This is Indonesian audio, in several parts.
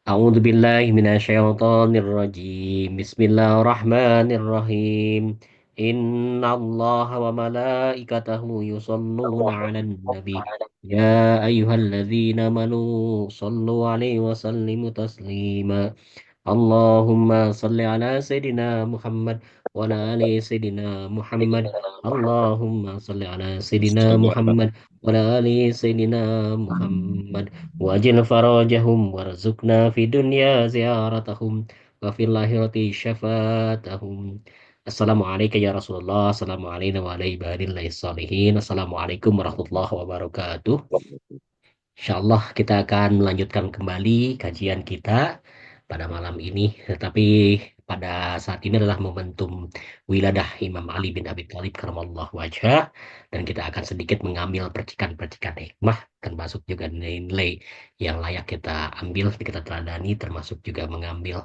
أعوذ بالله من الشيطان الرجيم بسم الله الرحمن الرحيم إن الله وملائكته يصلون على النبي يا أيها الذين آمنوا صلوا عليه وسلموا تسليما اللهم صل على سيدنا محمد وعلى آل سيدنا محمد اللهم صل على سيدنا محمد وعلى آل سيدنا محمد وأجل فرجهم وارزقنا في الدنيا زيارتهم وفي الآخرة شفاعتهم. Assalamualaikum ya Rasulullah. Assalamualaikum warahmatullahi wabarakatuh. Assalamualaikum warahmatullahi wabarakatuh. Insyaallah kita akan melanjutkan kembali kajian kita pada malam ini. Tetapi pada saat ini adalah momentum wiladah Imam Ali bin Abi Thalib karamallahu wajhah, dan kita akan sedikit mengambil percikan-percikan hikmah, termasuk juga nilai yang layak kita ambil, kita teladani, termasuk juga mengambil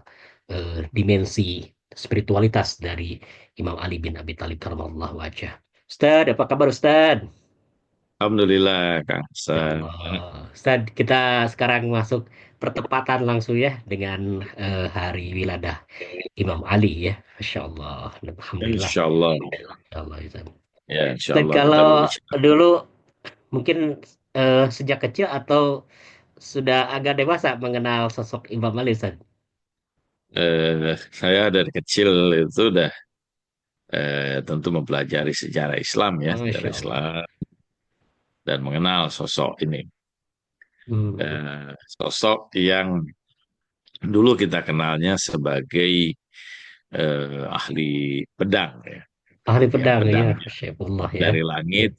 dimensi spiritualitas dari Imam Ali bin Abi Thalib karamallahu wajhah. Ustaz, apa kabar Ustaz? Alhamdulillah, Kang Ya San. Allah. Ustaz, kita sekarang masuk pertepatan langsung ya dengan hari wiladah Imam Ali ya. Masya Allah. Alhamdulillah. Insya Allah, Masya Allah, Ustaz. ya Insya Ustaz, Allah kita kalau berbicara. dulu mungkin sejak kecil atau sudah agak dewasa mengenal sosok Imam Ali, Ustaz? Saya dari kecil itu udah tentu mempelajari sejarah Islam ya, sejarah Masya Allah. Islam dan mengenal sosok ini. Hmm. Sosok yang dulu kita kenalnya sebagai ahli pedang ya, Ahli yang pedang ya. pedangnya Masya Allah ya. dari langit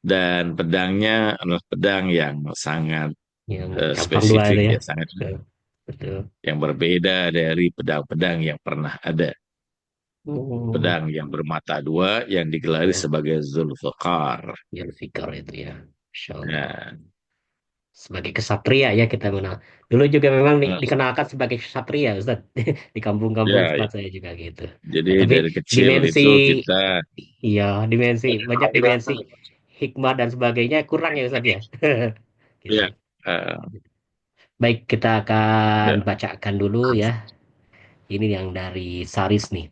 dan pedangnya adalah pedang yang sangat Yang cabang dua spesifik itu ya. ya, sangat Betul. Betul. yang berbeda dari pedang-pedang yang pernah ada. Hmm. Pedang yang bermata dua yang digelari Betul. sebagai Zulfikar. Yang fikar itu ya. Masya Allah. Nah, Sebagai kesatria ya kita mengenal. Dulu juga memang eh, dikenalkan sebagai kesatria, Ustaz. Di kampung-kampung ya, tempat saya juga gitu. jadi Nah, tapi dari kecil dimensi, itu kita ya dimensi, banyak dimensi hikmah dan sebagainya kurang ya Ustaz ya. Gitu. ya, eh, Baik, kita akan ya, bacakan dulu ya. Ini yang dari Saris nih.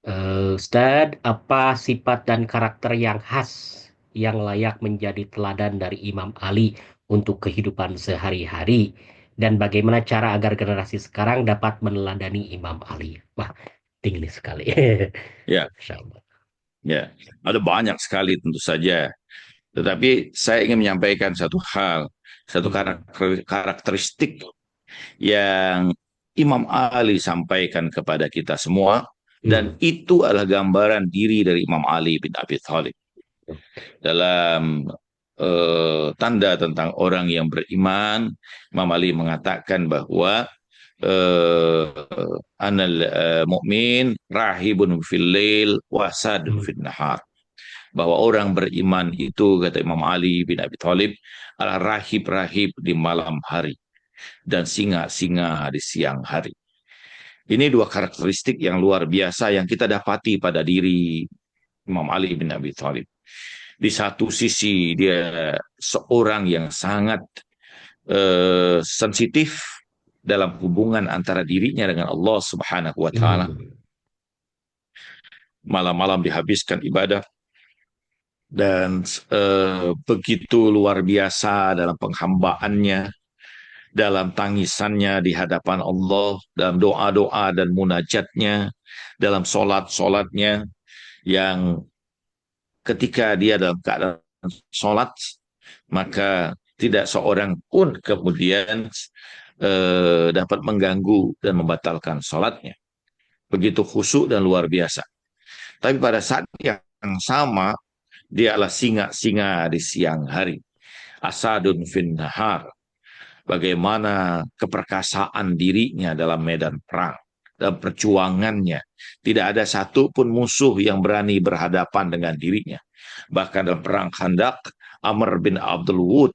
Ustadz, apa sifat dan karakter yang khas yang layak menjadi teladan dari Imam Ali untuk kehidupan sehari-hari? Dan bagaimana cara agar generasi sekarang dapat meneladani Imam Ali? Wah, tinggi sekali. ya, Masya Allah. ya. Ada banyak sekali tentu saja. Tetapi saya ingin menyampaikan satu hal, satu Hmm. karakteristik yang Imam Ali sampaikan kepada kita semua, dan Hmm. itu adalah gambaran diri dari Imam Ali bin Abi Thalib. Dalam tanda tentang orang yang beriman, Imam Ali mengatakan bahwa eh, anal mu'min rahibun fil lail wasadun Hmm. fil nahar. Bahwa orang beriman itu, kata Imam Ali bin Abi Thalib, adalah rahib-rahib di malam hari dan singa-singa di siang hari. Ini dua karakteristik yang luar biasa yang kita dapati pada diri Imam Ali bin Abi Thalib. Di satu sisi dia seorang yang sangat sensitif dalam hubungan antara dirinya dengan Allah Subhanahu wa taala. Hmm. Malam-malam dihabiskan ibadah dan begitu luar biasa dalam penghambaannya, dalam tangisannya di hadapan Allah, dalam doa-doa dan munajatnya, dalam solat-solatnya, yang ketika dia dalam keadaan solat, maka tidak seorang pun kemudian dapat mengganggu dan membatalkan sholatnya. Begitu khusyuk dan luar biasa. Tapi pada saat yang sama, dia adalah singa-singa di siang hari. Asadun fin nahar. Bagaimana keperkasaan dirinya dalam medan perang. Dan perjuangannya. Tidak ada satu pun musuh yang berani berhadapan dengan dirinya. Bahkan dalam perang Khandaq, Amr bin Abdul Wud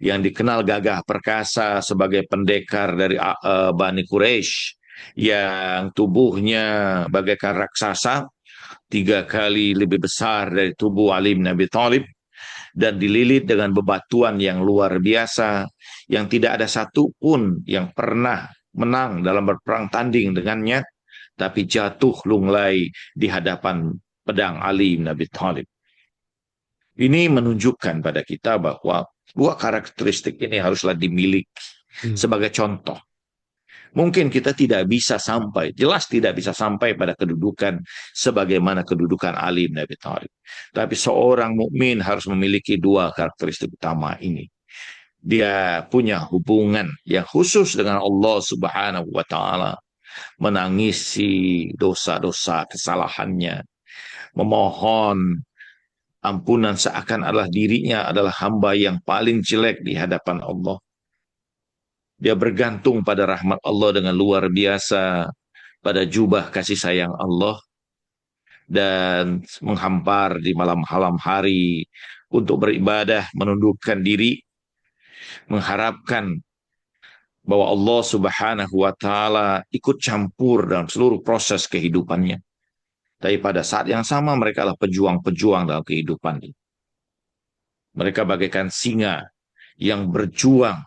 yang dikenal gagah perkasa sebagai pendekar dari Bani Quraisy yang tubuhnya bagaikan raksasa, tiga kali lebih besar dari tubuh Ali bin Abi Thalib, dan dililit dengan bebatuan yang luar biasa, yang tidak ada satupun yang pernah menang dalam berperang tanding dengannya, tapi jatuh lunglai di hadapan pedang Ali bin Abi Thalib. Ini menunjukkan pada kita bahwa dua karakteristik ini haruslah dimiliki Hmm. sebagai contoh. Mungkin kita tidak bisa sampai, jelas tidak bisa sampai pada kedudukan sebagaimana kedudukan Ali bin Abi Thalib. Tapi seorang mukmin harus memiliki dua karakteristik utama ini. Dia punya hubungan yang khusus dengan Allah Subhanahu wa taala, menangisi dosa-dosa kesalahannya, memohon ampunan seakan adalah dirinya adalah hamba yang paling jelek di hadapan Allah. Dia bergantung pada rahmat Allah dengan luar biasa, pada jubah kasih sayang Allah, dan menghampar di malam-malam hari untuk beribadah, menundukkan diri, mengharapkan bahwa Allah Subhanahu wa taala ikut campur dalam seluruh proses kehidupannya. Tapi pada saat yang sama mereka adalah pejuang-pejuang dalam kehidupan ini. Mereka bagaikan singa yang berjuang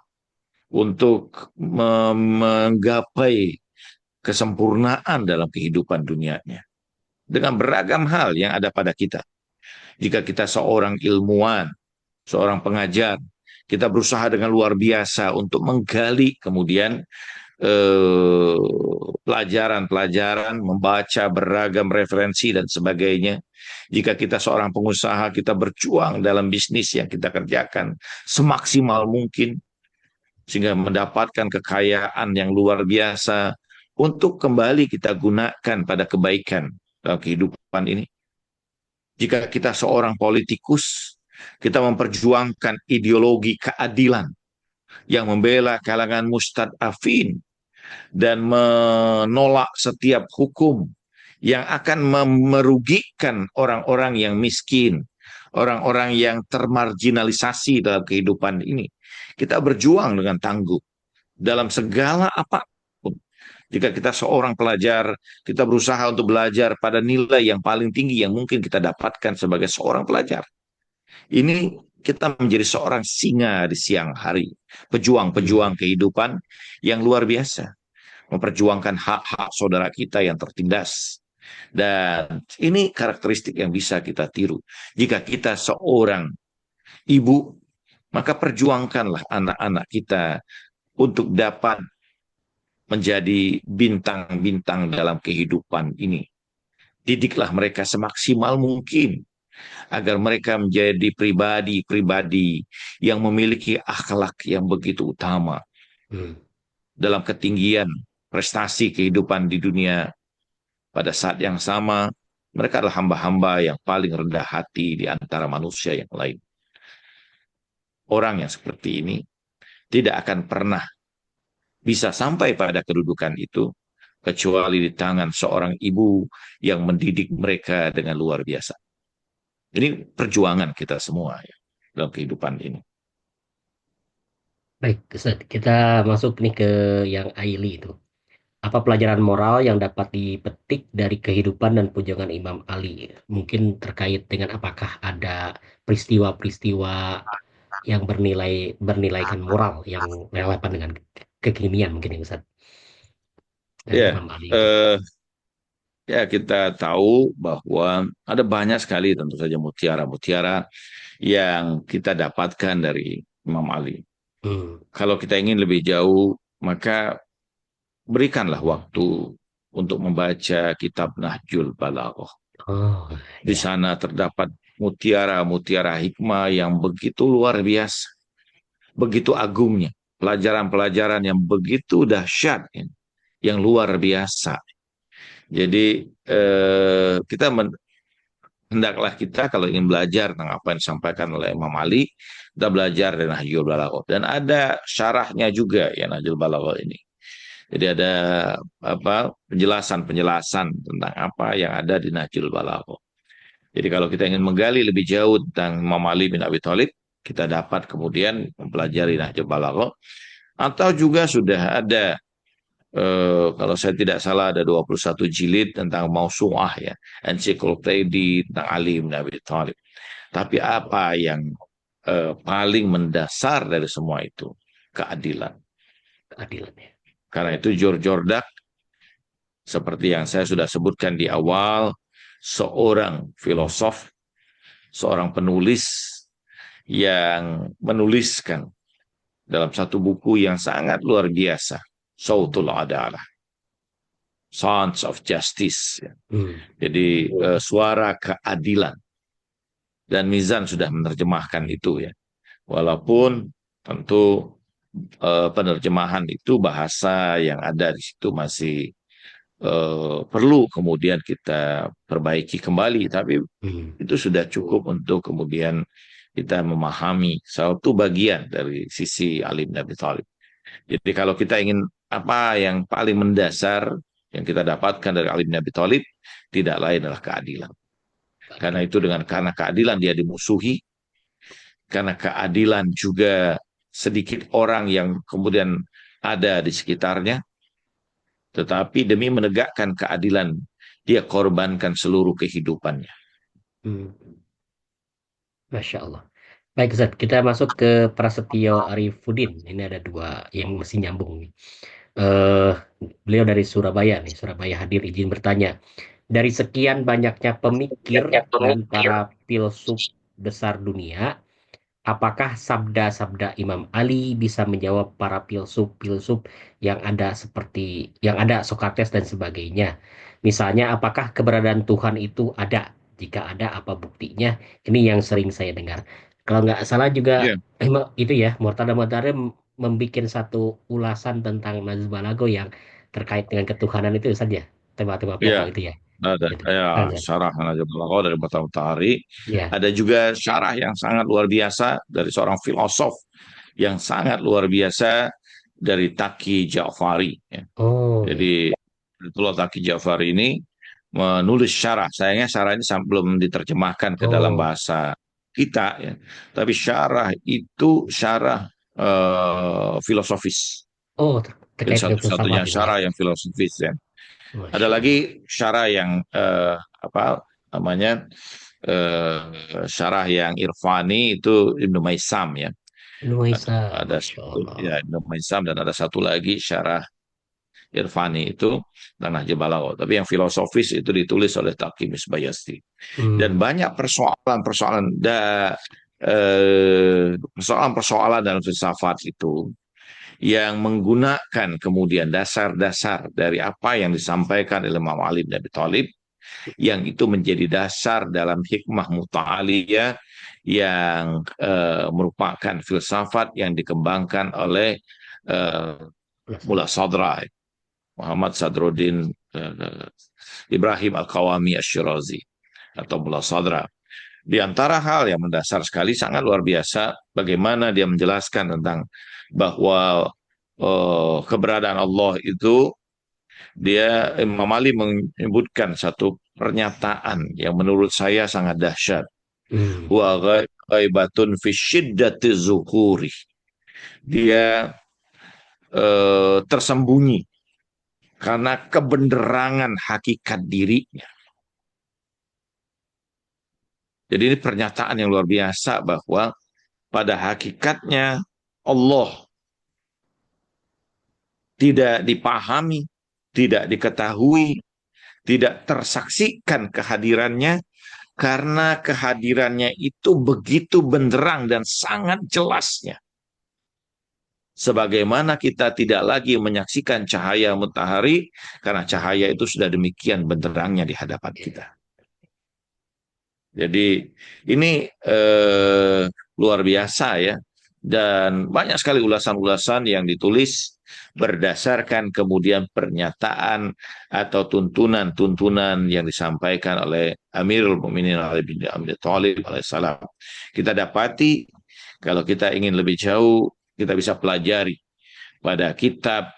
untuk menggapai kesempurnaan dalam kehidupan dunianya. Dengan beragam hal yang ada pada kita. Jika kita seorang ilmuwan, seorang pengajar, kita berusaha dengan luar biasa untuk menggali kemudian pelajaran-pelajaran, membaca beragam referensi dan sebagainya. Jika kita seorang pengusaha, kita berjuang dalam bisnis yang kita kerjakan semaksimal mungkin, sehingga mendapatkan kekayaan yang luar biasa untuk kembali kita gunakan pada kebaikan dalam kehidupan ini. Jika kita seorang politikus, kita memperjuangkan ideologi keadilan yang membela kalangan mustadafin dan menolak setiap hukum yang akan merugikan orang-orang yang miskin, orang-orang yang termarginalisasi dalam kehidupan ini. Kita berjuang dengan tangguh dalam segala apapun. Jika kita seorang pelajar, kita berusaha untuk belajar pada nilai yang paling tinggi yang mungkin kita dapatkan sebagai seorang pelajar. Ini kita menjadi seorang singa di siang hari, Hmm. pejuang-pejuang kehidupan yang luar biasa, memperjuangkan hak-hak saudara kita yang tertindas. Dan ini karakteristik yang bisa kita tiru. Jika kita seorang ibu, maka perjuangkanlah anak-anak kita untuk dapat menjadi bintang-bintang dalam kehidupan ini. Didiklah mereka semaksimal mungkin agar mereka menjadi pribadi-pribadi yang memiliki akhlak yang begitu utama Hmm. dalam ketinggian prestasi kehidupan di dunia. Pada saat yang sama, mereka adalah hamba-hamba yang paling rendah hati di antara manusia yang lain. Orang yang seperti ini tidak akan pernah bisa sampai pada kedudukan itu kecuali di tangan seorang ibu yang mendidik mereka dengan luar biasa. Ini perjuangan kita semua ya, dalam kehidupan ini. Baik, Ustaz. Kita masuk nih ke yang Aili itu. Apa pelajaran moral yang dapat dipetik dari kehidupan dan perjuangan Imam Ali? Mungkin terkait dengan apakah ada peristiwa-peristiwa yang bernilaikan moral yang relevan dengan kekinian mungkin ya Ustaz, dari Ya, Imam Ali itu. eh, ya kita tahu bahwa ada banyak sekali tentu saja mutiara-mutiara yang kita dapatkan dari Imam Ali. Hmm. Kalau kita ingin lebih jauh, maka berikanlah waktu untuk membaca kitab Nahjul Balaghah. Oh, Di ya. sana terdapat mutiara-mutiara hikmah yang begitu luar biasa, begitu agungnya, pelajaran-pelajaran yang begitu dahsyat, yang luar biasa. Jadi hendaklah kita kalau ingin belajar tentang apa yang disampaikan oleh Imam Ali, kita belajar dari Nahjul Balaghah. Dan ada syarahnya juga ya Nahjul Balaghah ini. Jadi ada apa penjelasan-penjelasan tentang apa yang ada di Nahjul Balaghah. Jadi kalau kita ingin menggali lebih jauh tentang Imam Ali bin Abi Thalib, kita dapat kemudian mempelajari Nahjul Balaghah. Atau juga sudah ada, kalau saya tidak salah ada 21 jilid tentang Mausu'ah ya, ensiklopedia tentang Ali bin Abi Thalib. Tapi apa yang paling mendasar dari semua itu, keadilan. keadilan ya. Karena itu George Jordak, seperti yang saya sudah sebutkan di awal, seorang filosof, seorang penulis yang menuliskan dalam satu buku yang sangat luar biasa, Sautul Adalah, Sounds of Justice. Hmm. Jadi suara keadilan. Dan Mizan sudah menerjemahkan itu ya. Walaupun tentu penerjemahan itu bahasa yang ada di situ masih perlu kemudian kita perbaiki kembali, tapi Hmm. itu sudah cukup untuk kemudian kita memahami satu bagian dari sisi Ali bin Abi Thalib. Jadi kalau kita ingin apa yang paling mendasar yang kita dapatkan dari Ali bin Abi Thalib, tidak lain adalah keadilan. Karena Keadilan. itu karena keadilan dia dimusuhi, karena keadilan juga sedikit orang yang kemudian ada di sekitarnya, tetapi demi menegakkan keadilan, dia korbankan seluruh kehidupannya. Hmm. Masya Allah. Baik Ustaz, kita masuk ke Prasetyo Arifudin. Ini ada dua yang mesti nyambung nih. Eh, Beliau dari Surabaya nih. Surabaya hadir izin bertanya. Dari sekian banyaknya pemikir dan para filsuf besar dunia, apakah sabda-sabda Imam Ali bisa menjawab para filsuf-filsuf yang ada Sokrates dan sebagainya? Misalnya, apakah keberadaan Tuhan itu ada? Jika ada, apa buktinya? Ini yang sering saya dengar. Kalau nggak salah juga Iya, itu ya, Murtada Murtada membuat satu ulasan tentang Nazm Balago yang terkait dengan ketuhanan itu saja, tema-tema iya. pokok itu ya. Ada Itu. ya Azan. syarah Najib Balagha dari Batam Tahari. Ya. Ada juga syarah yang sangat luar biasa dari seorang filosof yang sangat luar biasa dari Taki Ja'fari. Ya. Oh ya. Jadi Ayatullah Taki Ja'fari ini menulis syarah. Sayangnya syarah ini belum diterjemahkan ke dalam Oh. bahasa kita, ya. Tapi syarah itu syarah filosofis. Oh, Jadi terkait dengan filsafat satu-satunya itu ya. syarah yang filosofis, ya. Ada Masya Allah. lagi syarah yang apa namanya syarah yang irfani itu Ibnu Maisam, ya. Nuisa, Ada Masya satu Allah. ya Ibnu Maisam, dan ada satu lagi syarah irfani itu Tanah Balagha. Tapi yang filosofis itu ditulis oleh Taqi Misbayasti. Dan Hmm. banyak persoalan-persoalan dalam filsafat itu yang menggunakan kemudian dasar-dasar dari apa yang disampaikan oleh Imam Ali bin Abi Thalib, yang itu menjadi dasar dalam hikmah muta'aliyah yang merupakan filsafat yang dikembangkan oleh eh, Mullah Sadra, Muhammad Sadruddin Ibrahim Al-Qawami Asy-Syirazi atau Mullah Sadra. Di antara hal yang mendasar sekali, sangat luar biasa, bagaimana dia menjelaskan tentang bahwa keberadaan Allah itu, dia Imam Ali menyebutkan satu pernyataan yang menurut saya sangat dahsyat. Hmm. Wa ghaibatun fi syiddati zuhuri. Dia tersembunyi karena kebenerangan hakikat dirinya. Jadi ini pernyataan yang luar biasa bahwa pada hakikatnya Allah tidak dipahami, tidak diketahui, tidak tersaksikan kehadirannya, karena kehadirannya itu begitu benderang dan sangat jelasnya. Sebagaimana kita tidak lagi menyaksikan cahaya matahari, karena cahaya itu sudah demikian benderangnya di hadapan kita. Jadi ini luar biasa, ya. Dan banyak sekali ulasan-ulasan yang ditulis berdasarkan kemudian pernyataan atau tuntunan-tuntunan yang disampaikan oleh Amirul Mukminin Ali bin Abi Thalib alaihissalam. Kita dapati kalau kita ingin lebih jauh, kita bisa pelajari pada kitab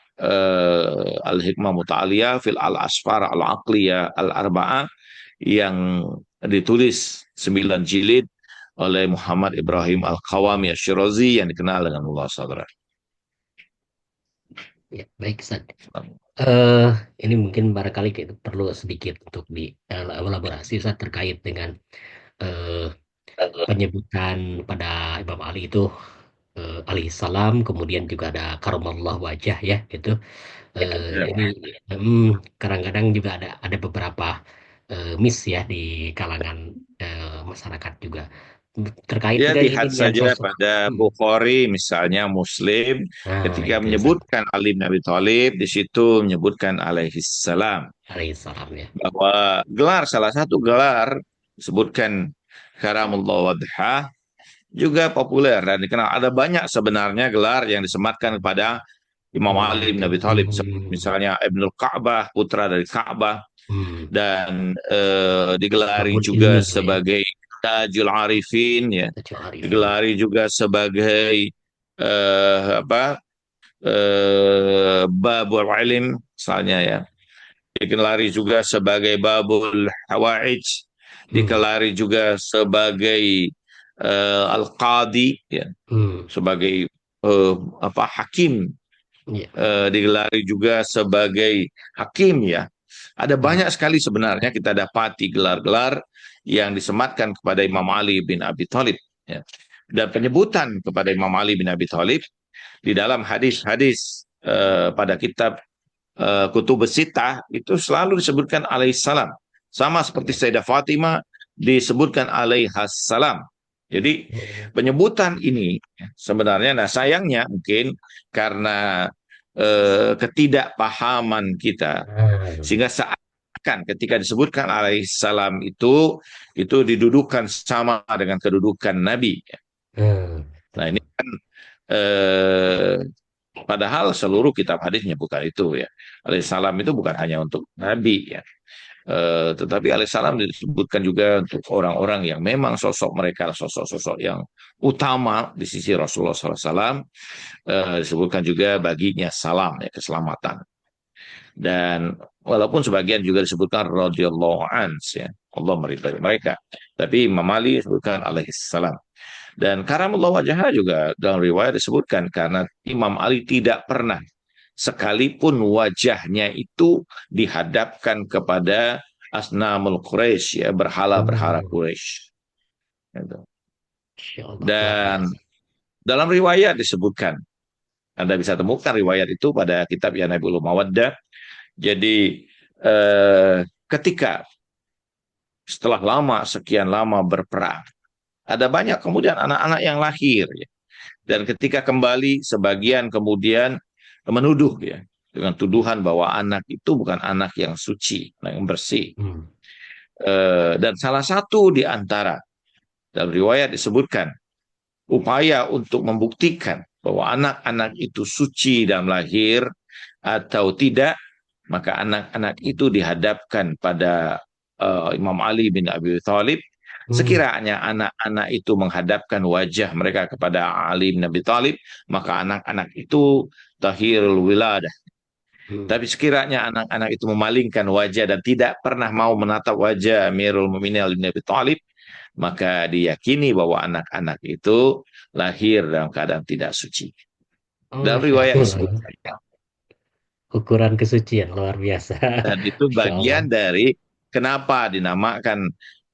Al-Hikmah Muta'aliyah fil Al-Asfar Al-Aqliyah Al-Arba'ah yang ditulis 9 jilid oleh Muhammad Ibrahim Al-Qawami Asy-Syirazi yang dikenal dengan Allah Sadra. Ya, baik, Ustaz. Eh, ini mungkin barangkali kita perlu sedikit untuk di elaborasi Ustaz terkait dengan eh, penyebutan pada Imam Ali itu alaihissalam, kemudian juga ada karamallah wajah ya gitu. Ini kadang-kadang juga ada beberapa miss ya di kalangan masyarakat juga terkait Ya, dengan ini lihat dengan saja sosok. pada Hmm. Bukhari misalnya Muslim Nah ketika itu Ustaz. menyebutkan Ali bin Abi Thalib di situ menyebutkan alaihi salam Alaihissalam ya. bahwa gelar salah satu gelar disebutkan karamullah wadha juga populer dan dikenal. Ada banyak sebenarnya gelar yang disematkan kepada Imam Imam Ali Ali bin itu. Abi Thalib seperti misalnya Ibnul Ka'bah, putra dari Ka'bah, Hmm. dan digelari Babul juga ilmi gitu ya. sebagai Tajul Arifin ya, Tajul Arifin ya. digelari juga sebagai apa Babul Ilim misalnya ya, digelari juga sebagai Babul Hawaij, Hmm. digelari juga sebagai Al-Qadi ya, Hmm. sebagai apa hakim, Ya. digelari juga sebagai hakim ya. Ada Hmm. banyak sekali sebenarnya kita dapati gelar-gelar yang disematkan kepada Imam Ali bin Abi Thalib ya. Dan penyebutan kepada Imam Ali bin Abi Thalib di dalam hadis-hadis pada kitab Kutubus Sittah itu selalu disebutkan alaihissalam. Sama seperti Ya. Sayyidah Fatimah disebutkan alaihassalam. Jadi Hmm. penyebutan ini sebenarnya, nah sayangnya mungkin karena ketidakpahaman kita, Ah. sehingga seakan ketika disebutkan alaihissalam itu didudukan sama dengan kedudukan Nabi. Hmm. Nah ini Betul. kan eh, padahal seluruh kitab hadis menyebutkan itu ya. Alaihissalam itu bukan hanya untuk Nabi ya. Tetapi alaihissalam disebutkan juga untuk orang-orang yang memang sosok mereka sosok-sosok yang utama di sisi Rasulullah SAW. Disebutkan juga baginya salam ya, keselamatan. Dan walaupun sebagian juga disebutkan radhiyallahu ans ya, Allah meridhai mereka. Tapi Imam Ali disebutkan alaihissalam. Dan karamullah wajah juga dalam riwayat disebutkan karena Imam Ali tidak pernah sekalipun wajahnya itu dihadapkan kepada asnamul Quraisy ya, berhala-berhala Hmm. Quraisy. Gitu. Insya Allah luar Dan biasa. dalam riwayat disebutkan, Anda bisa temukan riwayat itu pada kitab Ya Nabiul Mawaddah. Jadi ketika setelah lama sekian lama berperang, ada banyak kemudian anak-anak yang lahir ya. Dan ketika kembali sebagian kemudian menuduh ya dengan tuduhan bahwa anak itu bukan anak yang suci, anak yang bersih. Hmm. Dan salah satu di antara dalam riwayat disebutkan upaya untuk membuktikan bahwa anak-anak itu suci dalam lahir atau tidak, maka anak-anak itu dihadapkan pada Imam Ali bin Abi Thalib. Hmm. Sekiranya anak-anak itu menghadapkan wajah mereka kepada Ali bin Abi Thalib, maka anak-anak itu tahirul wiladah. Hmm. Tapi sekiranya anak-anak itu memalingkan wajah dan tidak pernah mau menatap wajah Amirul Mukminin Ali bin Abi Thalib, maka diyakini bahwa anak-anak itu lahir dalam keadaan tidak suci. Oh, Dalam Masya riwayat disebut, Allah. Ukuran kesucian luar biasa. dan itu Masya Allah. bagian dari kenapa dinamakan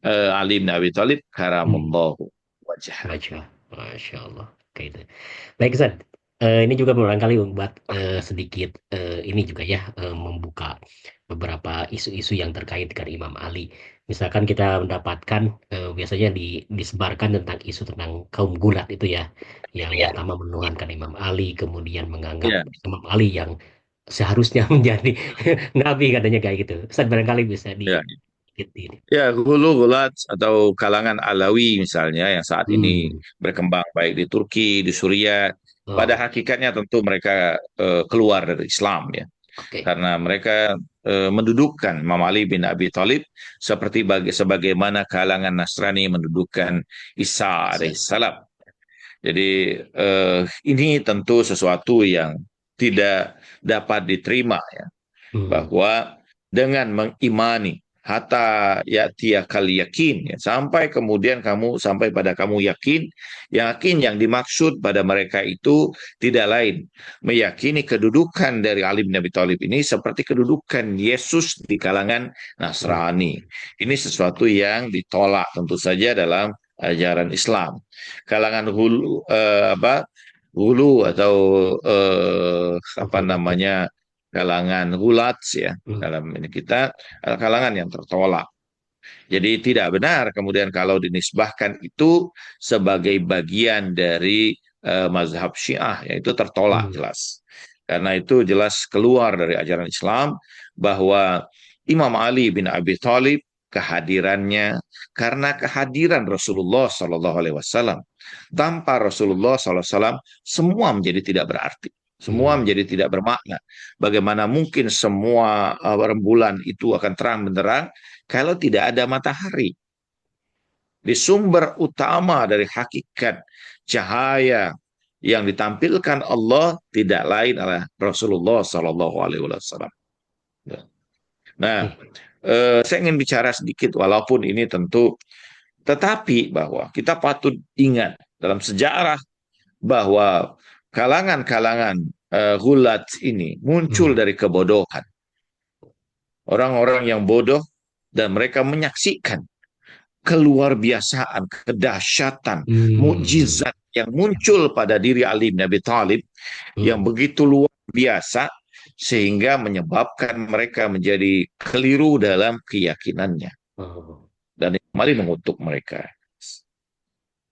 Ali bin Abi Thalib Hmm. karamallahu wajah. Masya Allah. Oke itu. Baik, Ustaz. Ini juga barangkali membuat sedikit ini juga ya membuka beberapa isu-isu yang terkait dengan Imam Ali. Misalkan kita mendapatkan biasanya disebarkan tentang isu tentang kaum gulat itu ya, yang pertama menuhankan Imam Ali, kemudian menganggap Ya, Imam Ali yang seharusnya menjadi nabi katanya kayak gitu. Ustaz barangkali bisa ya. di ini. Ya, hulu gulat atau kalangan Alawi misalnya yang saat ini Hmm. berkembang baik di Turki, di Suriah, pada Oh, hakikatnya tentu mereka keluar dari Islam ya, oke. karena mereka mendudukkan Imam Ali bin Abi Thalib seperti sebagaimana kalangan Nasrani mendudukkan Isa alaihissalam. Jadi ini tentu sesuatu yang tidak dapat diterima ya, Hmm. bahwa dengan mengimani hatta ya'tiyakal yakin ya, sampai kemudian kamu sampai pada kamu yakin yang dimaksud pada mereka itu tidak lain meyakini kedudukan dari Ali bin Abi Thalib ini seperti kedudukan Yesus di kalangan Hmm. Nasrani. Ini sesuatu yang ditolak tentu saja dalam ajaran Islam. Kalangan hulu hulu atau apa Menghormati. namanya kalangan gulat ya Hmm. dalam ini kita kalangan yang tertolak. Jadi tidak benar kemudian kalau dinisbahkan itu sebagai bagian dari mazhab Syiah, yaitu tertolak Hmm. jelas. Karena itu jelas keluar dari ajaran Islam bahwa Imam Ali bin Abi Thalib kehadirannya karena kehadiran Rasulullah Shallallahu Alaihi Wasallam. Tanpa Rasulullah SAW semua menjadi tidak berarti. Semua Hmm. menjadi tidak bermakna. Bagaimana mungkin semua rembulan itu akan terang benderang kalau tidak ada matahari? Di sumber utama dari hakikat cahaya yang ditampilkan Allah tidak lain adalah Rasulullah Sallallahu Alaihi Wasallam. Nah, Oke. saya ingin bicara sedikit, walaupun ini tentu, tetapi bahwa kita patut ingat dalam sejarah bahwa kalangan-kalangan gulat ini muncul Hmm. dari kebodohan. Orang-orang yang bodoh dan mereka menyaksikan keluar biasaan, kedahsyatan, Hmm. mukjizat yang muncul pada diri Ali bin Abi Thalib yang Hmm. begitu luar biasa sehingga menyebabkan mereka menjadi keliru dalam keyakinannya Oh. dan kembali mengutuk mereka.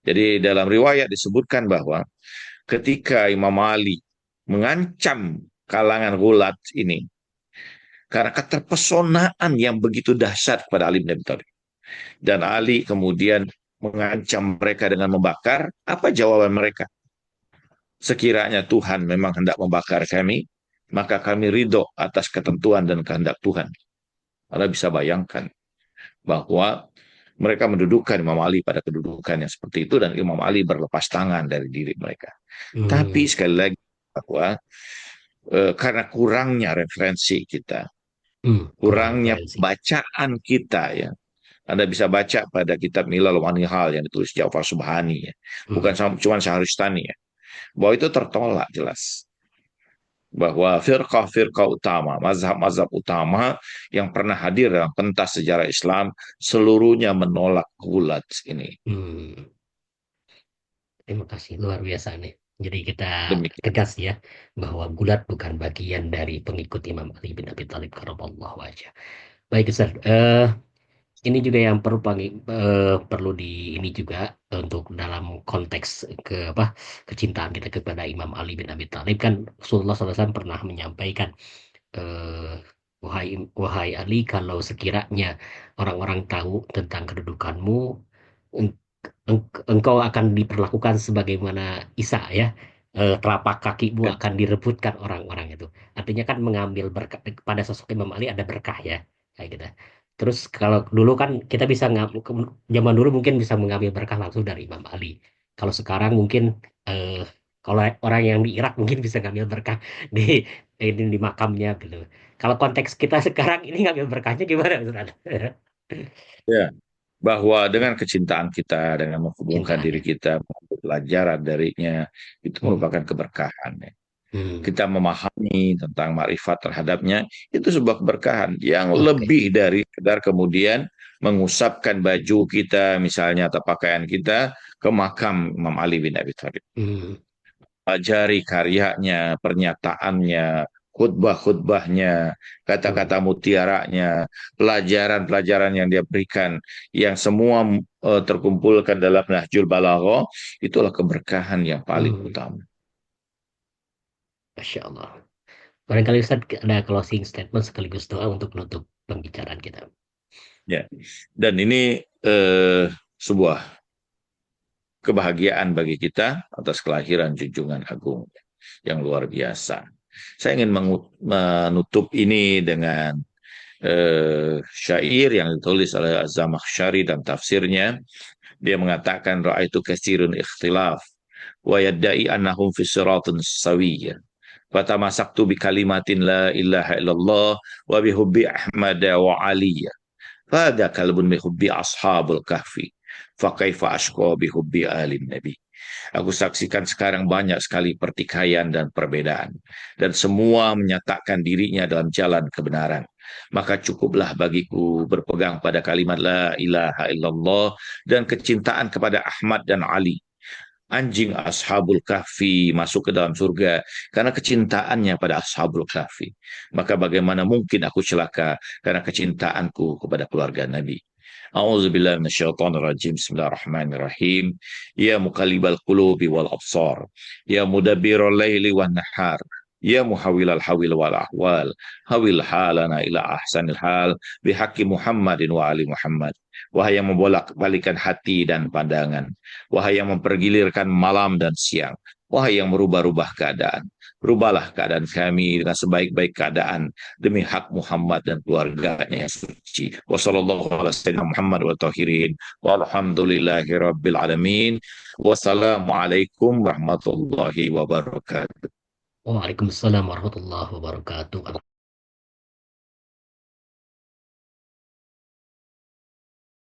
Jadi dalam riwayat disebutkan bahwa ketika Imam Ali mengancam kalangan gulat ini karena keterpesonaan yang begitu dahsyat kepada Ali bin Abi Thalib. Dan Ali kemudian mengancam mereka dengan membakar. Apa jawaban mereka? Sekiranya Tuhan memang hendak membakar kami, maka kami ridho atas ketentuan dan kehendak Tuhan. Anda bisa bayangkan bahwa mereka mendudukan Imam Ali pada kedudukan yang seperti itu dan Imam Ali berlepas tangan dari diri mereka. Tapi Hmm. sekali lagi bahwa karena kurangnya referensi kita, Hmm. Kurang kurangnya referensi. bacaan kita ya, Anda bisa baca pada kitab Milal Wanihal yang ditulis Ja'far Subhani ya. Bukan Hmm. cuma Syahristani ya. Bahwa itu tertolak jelas. Bahwa firqah-firqah utama, mazhab-mazhab utama yang pernah hadir dalam pentas sejarah Islam, seluruhnya menolak gulat ini. Hmm. Terima kasih, luar biasa nih. Jadi kita Demikian. tegas ya bahwa gulat bukan bagian dari pengikut Imam Ali bin Abi Thalib karramallahu wajhah. Baik Ustaz, ini juga yang perlu di ini juga untuk dalam konteks apa kecintaan kita kepada Imam Ali bin Abi Thalib kan Rasulullah SAW pernah menyampaikan eh, wahai Ali, kalau sekiranya orang-orang tahu tentang kedudukanmu, eng- engkau akan diperlakukan sebagaimana Isa ya. Telapak kakimu akan direbutkan orang-orang itu. Artinya kan mengambil berkah pada sosok Imam Ali ada berkah ya, kayak gitu. Terus kalau dulu kan kita bisa zaman dulu mungkin bisa mengambil berkah langsung dari Imam Ali. Kalau sekarang mungkin eh, kalau orang yang di Irak mungkin bisa ngambil berkah di di makamnya gitu. Kalau konteks kita sekarang ini ngambil berkahnya gimana Ustaz? Ya, bahwa dengan kecintaan kita, dengan menghubungkan Cintaan diri ya. kita, mengambil pelajaran darinya, itu Hmm. merupakan keberkahan. Ya. Hmm. Kita memahami tentang makrifat terhadapnya, itu sebuah keberkahan yang Oke. lebih dari sekedar kemudian mengusapkan baju kita, misalnya, atau pakaian kita ke makam Imam Ali bin Abi Thalib. Hmm. Pelajari karyanya, pernyataannya, khutbah-khutbahnya, kata-kata Hmm. mutiaranya, pelajaran-pelajaran yang dia berikan, yang semua terkumpulkan dalam Nahjul Balaghah, itulah keberkahan yang paling Hmm. utama. Masya Allah. Barangkali Ustaz ada closing statement sekaligus doa untuk menutup pembicaraan kita. Ya, dan ini sebuah kebahagiaan bagi kita atas kelahiran junjungan agung yang luar biasa. Saya ingin menutup ini dengan syair yang ditulis oleh Az-Zamakhsyari dan tafsirnya. Dia mengatakan ra'aitu katsirun ikhtilaf wa yaddai annahum fi siratin sawiyyah. Fatamasaktu bi kalimatin la ilaha illallah wa bihubbi Ahmad wa Ali. Fada kalbun bihubbi ashabul kahfi. Fakaifa ashqa bihubbi alim nabi. Aku saksikan sekarang banyak sekali pertikaian dan perbedaan. Dan semua menyatakan dirinya dalam jalan kebenaran. Maka cukuplah bagiku berpegang pada kalimat la ilaha illallah dan kecintaan kepada Ahmad dan Ali, anjing Ashabul Kahfi, masuk ke dalam surga karena kecintaannya pada Ashabul Kahfi. Maka bagaimana mungkin aku celaka karena kecintaanku kepada keluarga Nabi. A'udzubillahi minasyaitonir rajim. Bismillahirrahmanirrahim. Ya muqallibal qulubi wal absar, ya mudabbiral laili wan nahar, ya muhawwilal hawil wal ahwal, hawil halana ila ahsanil hal bihaqqi Muhammadin wa ali Muhammad. Wahai yang membolak-balikan hati dan pandangan, wahai yang mempergilirkan malam dan siang, wahai yang merubah-rubah keadaan, rubahlah keadaan kami dengan sebaik-baik keadaan demi hak Muhammad dan keluarganya yang suci. Wassalamualaikum warahmatullahi wabarakatuh. Waalaikumsalam warahmatullahi wabarakatuh.